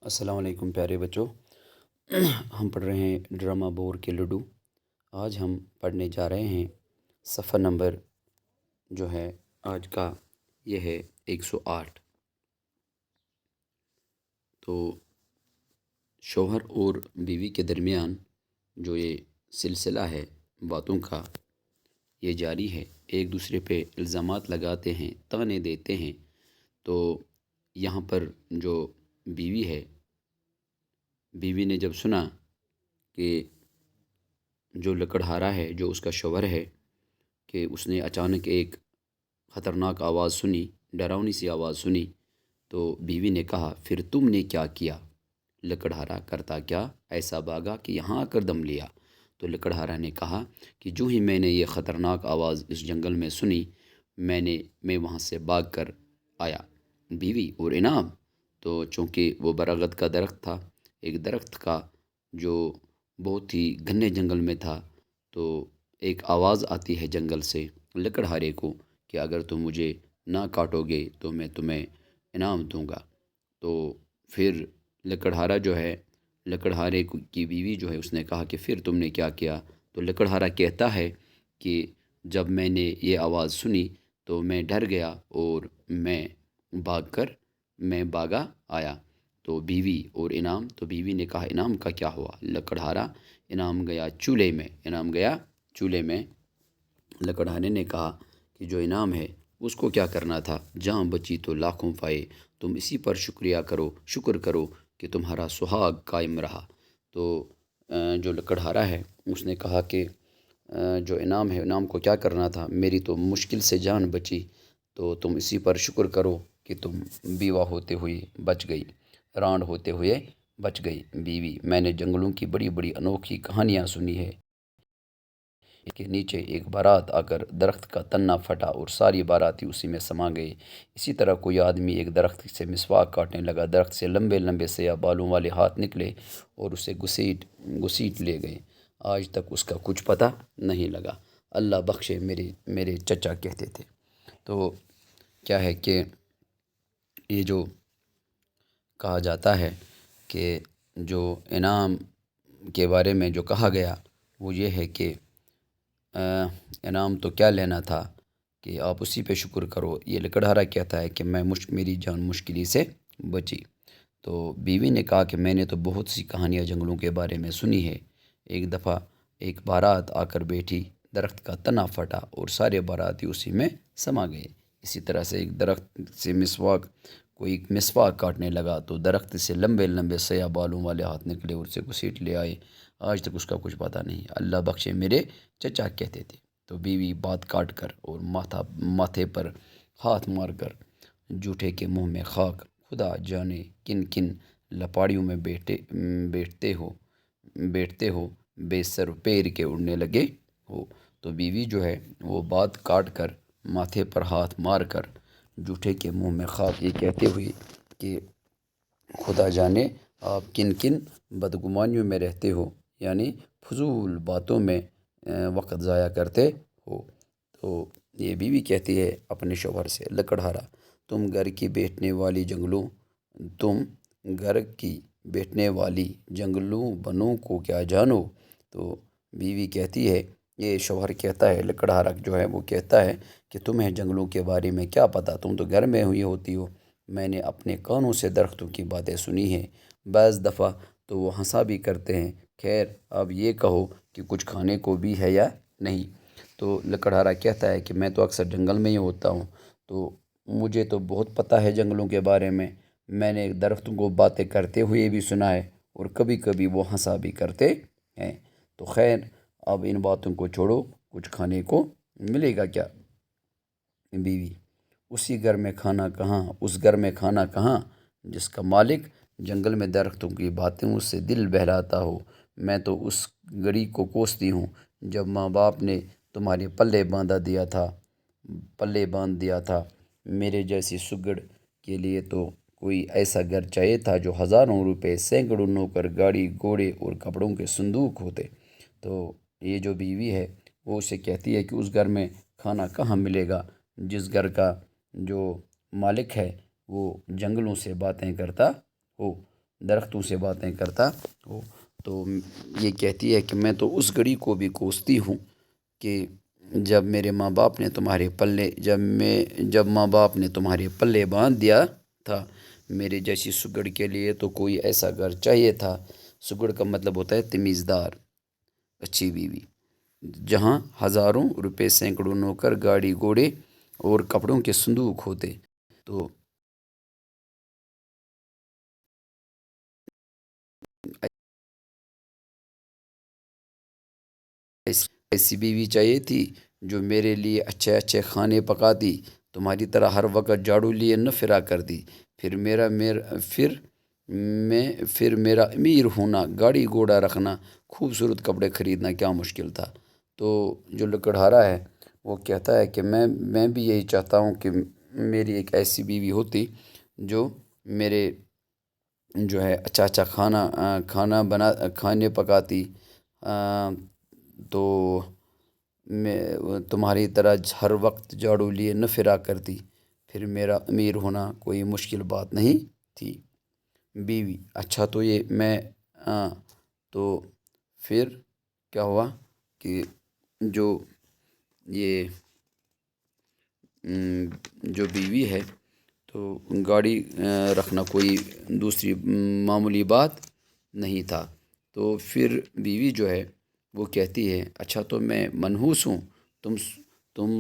السلام علیکم پیارے بچوں۔ ہم پڑھ رہے ہیں ڈرامہ بور کے لڈو۔ آج ہم پڑھنے جا رہے ہیں صفحہ نمبر جو ہے آج کا یہ ہے 108۔ تو شوہر اور بیوی کے درمیان جو یہ سلسلہ ہے باتوں کا یہ جاری ہے، ایک دوسرے پہ الزامات لگاتے ہیں، طعنے دیتے ہیں۔ تو یہاں پر جو بیوی ہے، بیوی نے جب سنا کہ جو لکڑہارا ہے جو اس کا شوہر ہے کہ اس نے اچانک ایک خطرناک آواز سنی، ڈراؤنی سی آواز سنی، تو بیوی نے کہا پھر تم نے کیا کیا؟ لکڑہارا کرتا کیا ایسا بھاگا کہ یہاں آ کر دم لیا؟ تو لکڑہارا نے کہا کہ جو ہی میں نے یہ خطرناک آواز اس جنگل میں سنی میں وہاں سے بھاگ کر آیا۔ بیوی اور انعام، تو چونکہ وہ برگد کا درخت تھا، ایک درخت کا جو بہت ہی گھنے جنگل میں تھا، تو ایک آواز آتی ہے جنگل سے لکڑہارے کو کہ اگر تم مجھے نہ کاٹو گے تو میں تمہیں انعام دوں گا۔ تو پھر لکڑہارا جو ہے، لکڑہارے کی بیوی جو ہے، اس نے کہا کہ پھر تم نے کیا کیا؟ تو لکڑہارا کہتا ہے کہ جب میں نے یہ آواز سنی تو میں ڈر گیا اور میں بھاگا آیا۔ تو بیوی اور انعام، تو بیوی نے کہا انعام کا کیا ہوا؟ لکڑہارا، انعام گیا چولہے میں۔ لکڑہارے نے کہا کہ جو انعام ہے اس کو کیا کرنا تھا؟ جہاں بچی تو لاکھوں پائے، تم اسی پر شکر کرو کہ تمہارا سہاگ قائم رہا۔ تو جو لکڑہارا ہے اس نے کہا کہ جو انعام ہے، انعام کو کیا کرنا تھا؟ میری تو مشکل سے جان بچی، تو تم اسی پر شکر کرو کہ تم بیوہ ہوتے ہوئے بچ گئی، رانڈ ہوتے ہوئے بچ گئی۔ بیوی، میں نے جنگلوں کی بڑی بڑی انوکھی کہانیاں سنی ہے کہ نیچے ایک بارات آ کر درخت کا تنا پھٹا اور ساری باراتی اسی میں سما گئے۔ اسی طرح کوئی آدمی ایک درخت سے مسواک کاٹنے لگا، درخت سے لمبے لمبے سیاہ بالوں والے ہاتھ نکلے اور اسے گھسیٹ لے گئے۔ آج تک اس کا کچھ پتہ نہیں لگا۔ اللہ بخشے میرے چچا کہتے تھے۔ تو کیا ہے کہ یہ جو کہا جاتا ہے کہ جو انعام کے بارے میں جو کہا گیا وہ یہ ہے کہ انعام تو کیا لینا تھا کہ آپ اسی پہ شکر کرو۔ یہ لکڑہارا کہتا ہے کہ میری جان مشکلی سے بچی۔ تو بیوی نے کہا کہ میں نے تو بہت سی کہانیاں جنگلوں کے بارے میں سنی ہے۔ ایک دفعہ ایک بارات آ کر بیٹھی، درخت کا تنا پھٹا اور سارے باراتی اسی میں سما گئے۔ اسی طرح سے ایک درخت سے کوئی مسواک کاٹنے لگا تو درخت سے لمبے لمبے سیاہ بالوں والے ہاتھ نکلے اور اسے گھسیٹ لے آئے۔ آج تک اس کا کچھ پتہ نہیں۔ اللہ بخشے میرے چچا کہتے تھے۔ تو بیوی بات کاٹ کر اور ماتھے پر ہاتھ مار کر جھوٹے کے منہ میں خاک، خدا جانے کن کن لپاڑیوں میں بیٹھتے ہو، بے سر پیر کے اڑنے لگے ہو۔ تو بیوی جو ہے وہ بات کاٹ کر ماتھے پر ہاتھ مار کر جھوٹے کے منہ میں خاک، یہ کہتے ہوئے کہ خدا جانے آپ کن کن بدگمانیوں میں رہتے ہو، یعنی فضول باتوں میں وقت ضائع کرتے ہو۔ تو یہ بیوی کہتی ہے اپنے شوہر سے، لکڑہارا تم گھر کی بیٹھنے والی جنگلوں بنوں کو کیا جانو؟ تو بیوی کہتی ہے، یہ شوہر کہتا ہے، لکڑہارا جو ہے وہ کہتا ہے کہ تمہیں جنگلوں کے بارے میں کیا پتہ، تم تو گھر میں ہوئی ہوتی ہو۔ میں نے اپنے کانوں سے درختوں کی باتیں سنی ہیں، بعض دفعہ تو وہ ہنسا بھی کرتے ہیں۔ خیر اب یہ کہو کہ کچھ کھانے کو بھی ہے یا نہیں؟ تو لکڑہارا کہتا ہے کہ میں تو اکثر جنگل میں ہی ہوتا ہوں، تو مجھے تو بہت پتہ ہے جنگلوں کے بارے میں نے درختوں کو باتیں کرتے ہوئے بھی سنا ہے اور کبھی کبھی وہ ہنسا بھی کرتے ہیں۔ تو خیر اب ان باتوں کو چھوڑو، کچھ کھانے کو ملے گا کیا؟ بیوی، اس گھر میں کھانا کہاں جس کا مالک جنگل میں درختوں کی باتیں اس سے دل بہلاتا ہو۔ میں تو اس گھڑی کو کوستی ہوں جب ماں باپ نے تمہارے پلے باندھ دیا تھا۔ میرے جیسی سگڑ کے لیے تو کوئی ایسا گھر چاہیے تھا جو ہزاروں روپے، سینکڑوں نوکر، گاڑی گھوڑے اور کپڑوں کے صندوق ہوتے۔ تو یہ جو بیوی ہے وہ اسے کہتی ہے کہ اس گھر میں کھانا کہاں ملے گا جس گھر کا جو مالک ہے وہ جنگلوں سے باتیں کرتا ہو۔ درختوں سے باتیں کرتا ہو۔ تو یہ کہتی ہے کہ میں تو اس گھڑی کو بھی کوستی ہوں کہ جب میرے ماں باپ نے تمہارے پلے جب ماں باپ نے تمہارے پلے باندھ دیا تھا، میرے جیسی سگڑ کے لیے تو کوئی ایسا گھر چاہیے تھا۔ سگڑ کا مطلب ہوتا ہے تمیزدار، اچھی بیوی، جہاں ہزاروں روپے، سینکڑوں نوکر، گاڑی گھوڑے اور کپڑوں کے صندوق ہوتے۔ تو ایسی بیوی چاہیے تھی جو میرے لیے اچھے اچھے کھانے پکاتی، تمہاری طرح ہر وقت جھاڑو لیے نہ پھرا کرتی۔ پھر میرا امیر ہونا، گاڑی گھوڑا رکھنا، خوبصورت کپڑے خریدنا کیا مشکل تھا۔ تو جو لکڑہارا ہے وہ کہتا ہے کہ میں بھی یہی چاہتا ہوں کہ میری ایک ایسی بیوی ہوتی جو میرے جو ہے اچھا اچھا کھانے پکاتی، تو میں تمہاری طرح ہر وقت جھاڑو لیے نہ پھرا کرتی۔ پھر میرا امیر ہونا کوئی مشکل بات نہیں تھی۔ بیوی: اچھا تو یہ میں تو پھر کیا ہوا کہ جو یہ جو بیوی ہے تو گاڑی رکھنا کوئی دوسری معمولی بات نہیں تھا۔ تو پھر بیوی جو ہے وہ کہتی ہے اچھا تو میں منحوس ہوں، تم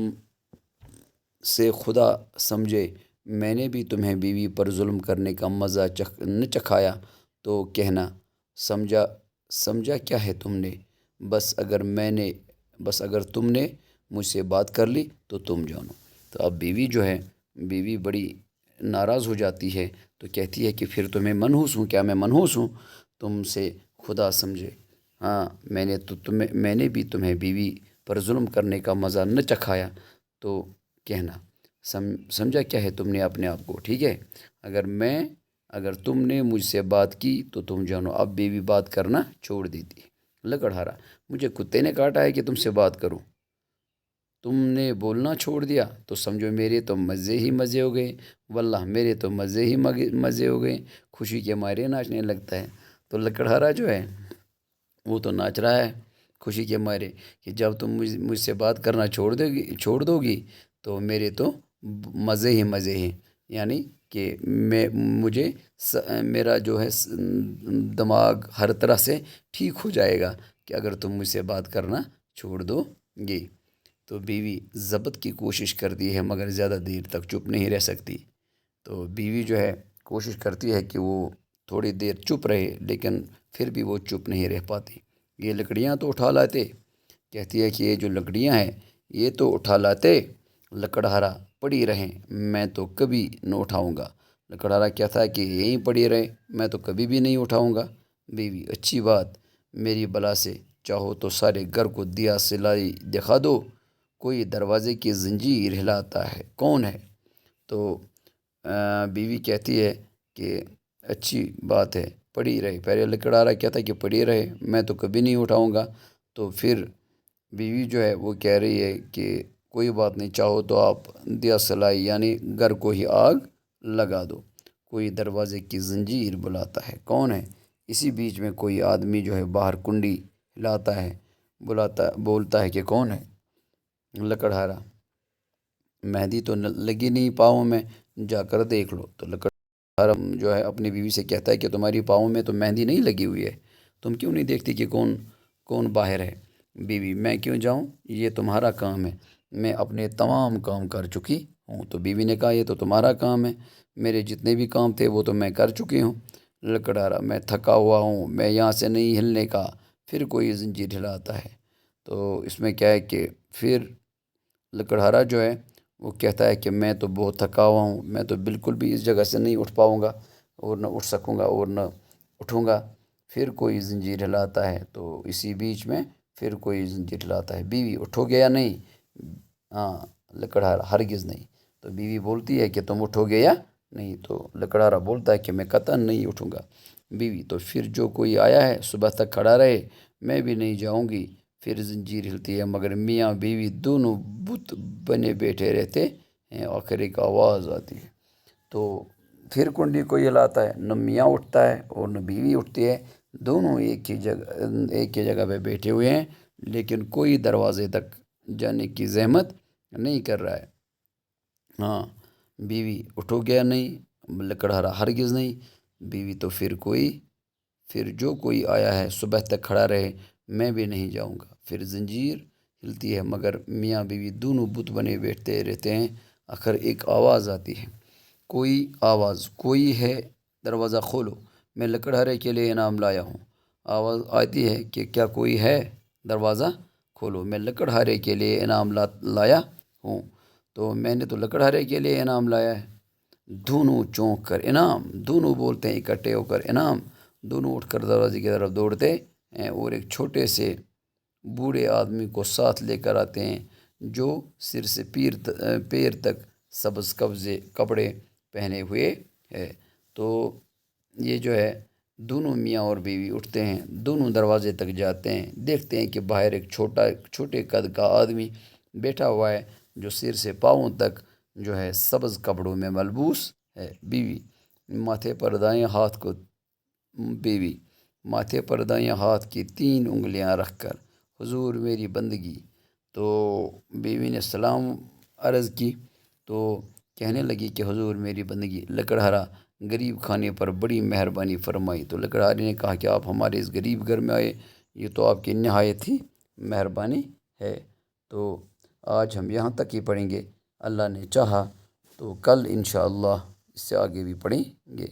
سے خدا سمجھے میں نے بھی تمہیں بیوی پر ظلم کرنے کا مزہ نہ چکھایا تو کہنا، سمجھا کیا ہے تم نے؟ بس اگر تم نے مجھ سے بات کر لی تو تم جانو۔ تو اب بیوی بڑی ناراض ہو جاتی ہے، تو کہتی ہے کہ پھر تو میں منحوس ہوں، کیا میں منحوس ہوں؟ تم سے خدا سمجھے، ہاں میں نے بھی تمہیں بیوی پر ظلم کرنے کا مزہ نہ چکھایا تو کہنا، سمجھا کیا ہے تم نے اپنے آپ کو؟ ٹھیک ہے، اگر تم نے مجھ سے بات کی تو تم جانو۔ اب بیوی بات کرنا چھوڑ دیتی ہے۔ لکڑہارا: مجھے کتے نے کاٹا ہے کہ تم سے بات کروں؟ تم نے بولنا چھوڑ دیا تو سمجھو میرے تو مزے ہی مزے ہو گئے، واللہ میرے تو مزے ہی مزے ہو گئے۔ خوشی کے مارے ناچنے لگتا ہے۔ تو لکڑہارا جو ہے وہ تو ناچ رہا ہے خوشی کے مارے کہ جب تم مجھ سے بات کرنا چھوڑ دو گی تو میرے تو مزے ہی مزے ہیں، یعنی کہ میرا جو ہے دماغ ہر طرح سے ٹھیک ہو جائے گا کہ اگر تم مجھ سے بات کرنا چھوڑ دو گی۔ تو بیوی ضبط کی کوشش کرتی ہے مگر زیادہ دیر تک چپ نہیں رہ سکتی۔ تو بیوی جو ہے کوشش کرتی ہے کہ وہ تھوڑی دیر چپ رہے، لیکن پھر بھی وہ چپ نہیں رہ پاتی۔ یہ لکڑیاں تو اٹھا لاتے، کہتی ہے کہ یہ جو لکڑیاں ہیں یہ تو اٹھا لاتے، لکڑہارا پڑی رہیں میں تو کبھی نہ اٹھاؤں گا۔ لکڑہارا کہتا ہے کہ یہیں پڑی رہے، میں تو کبھی بھی نہیں اٹھاؤں گا۔ بیوی: اچھی بات، میری بلا سے چاہو تو سارے گھر کو دیا سلائی دکھا دو، کوئی دروازے کی زنجیر ہلاتا ہے، کون ہے؟ تو بیوی کہتی ہے کہ اچھی بات ہے، پڑی رہے۔ پہلے لکڑہارا کہتا ہے کہ پڑی رہے، میں تو کبھی نہیں اٹھاؤں گا۔ تو پھر بیوی جو ہے وہ کہہ رہی ہے کہ کوئی بات نہیں، چاہو تو آپ دیا سلائی یعنی گھر کو ہی آگ لگا دو، کوئی دروازے کی زنجیر بلاتا ہے، کون ہے؟ اسی بیچ میں کوئی آدمی جو ہے باہر کنڈی ہلاتا ہے، بولتا ہے کہ کون ہے؟ لکڑہارا: مہندی تو لگی نہیں پاؤں میں، جا کر دیکھ لو۔ تو لکڑہارا جو ہے اپنی بیوی سے کہتا ہے کہ تمہاری پاؤں میں تو مہندی نہیں لگی ہوئی ہے، تم کیوں نہیں دیکھتی کہ کون باہر ہے؟ بیوی: میں کیوں جاؤں، یہ تمہارا کام ہے، میں اپنے تمام کام کر چکی ہوں۔ تو بیوی نے کہا یہ تو تمہارا کام ہے، میرے جتنے بھی کام تھے وہ تو میں کر چکی ہوں۔ لکڑہارا: میں تھکا ہوا ہوں، میں یہاں سے نہیں ہلنے کا۔ پھر کوئی زنجیر ہلاتا ہے۔ تو اس میں کیا ہے کہ پھر لکڑہارا جو ہے وہ کہتا ہے کہ میں تو بہت تھکا ہوا ہوں، میں تو بالکل بھی اس جگہ سے نہیں اٹھ پاؤں گا اور نہ اٹھ سکوں گا اور نہ اٹھوں گا۔ پھر کوئی زنجیر ہلاتا ہے، تو اسی بیچ میں پھر کوئی زنجیر ہلاتا ہے۔ بیوی: اٹھو گے یا نہیں؟ ہاں۔ لکڑہارا: ہرگز نہیں۔ تو بیوی بولتی ہے کہ تم اٹھو گے یا نہیں؟ تو لکڑہارا بولتا ہے کہ میں قطعاً نہیں اٹھوں گا۔ بیوی: تو پھر جو کوئی آیا ہے صبح تک کھڑا رہے، میں بھی نہیں جاؤں گی۔ پھر زنجیر ہلتی ہے مگر میاں بیوی دونوں بت بنے بیٹھے رہتے ہیں، آخر ایک آواز آتی ہے۔ تو پھر کنڈی کو ہلاتا ہے، نہ میاں اٹھتا ہے اور نہ بیوی اٹھتی ہے، دونوں ایک ہی جگہ پہ بیٹھے ہوئے ہیں، لیکن کوئی دروازے تک جانے کی زحمت نہیں کر رہا ہے۔ ہاں، بیوی اٹھو گیا نہیں، لکڑہارا ہرگز نہیں۔ بیوی تو پھر جو کوئی آیا ہے صبح تک کھڑا رہے، میں بھی نہیں جاؤں گا۔ پھر زنجیر ہلتی ہے، مگر میاں بیوی دونوں بت بنے بیٹھتے رہتے ہیں۔ آخر ایک آواز آتی ہے، کوئی ہے دروازہ کھولو، میں لکڑہارے کے لیے انعام لایا ہوں۔ آواز آتی ہے کہ کیا کوئی ہے، دروازہ کھولو، میں لکڑہارے کے لیے انعام لایا ہوں۔ تو میں نے تو لکڑہارے کے لیے انعام لایا ہے۔ دونوں چونک کر انعام، دونوں بولتے ہیں اکٹھے ہو کر انعام، دونوں اٹھ کر دروازے کی طرف دوڑتے ہیں اور ایک چھوٹے سے بوڑھے آدمی کو ساتھ لے کر آتے ہیں، جو سر سے پیر تک سبز کپڑے پہنے ہوئے ہے۔ تو یہ جو ہے دونوں میاں اور بیوی اٹھتے ہیں، دونوں دروازے تک جاتے ہیں، دیکھتے ہیں کہ باہر ایک چھوٹے قد کا آدمی بیٹھا ہوا ہے، جو سر سے پاؤں تک جو ہے سبز کپڑوں میں ملبوس ہے۔ بیوی ماتھے پر دائیں ہاتھ کی 3 انگلیاں رکھ کر، حضور میری بندگی۔ تو بیوی نے سلام عرض کی تو کہنے لگی کہ حضور میری بندگی، لکڑہارا غریب کھانے پر بڑی مہربانی فرمائی۔ تو لکڑہارے نے کہا کہ آپ ہمارے اس غریب گھر میں آئے، یہ تو آپ کی نہایت ہی مہربانی ہے۔ تو آج ہم یہاں تک ہی پڑھیں گے، اللہ نے چاہا تو کل انشاءاللہ اس سے آگے بھی پڑھیں گے۔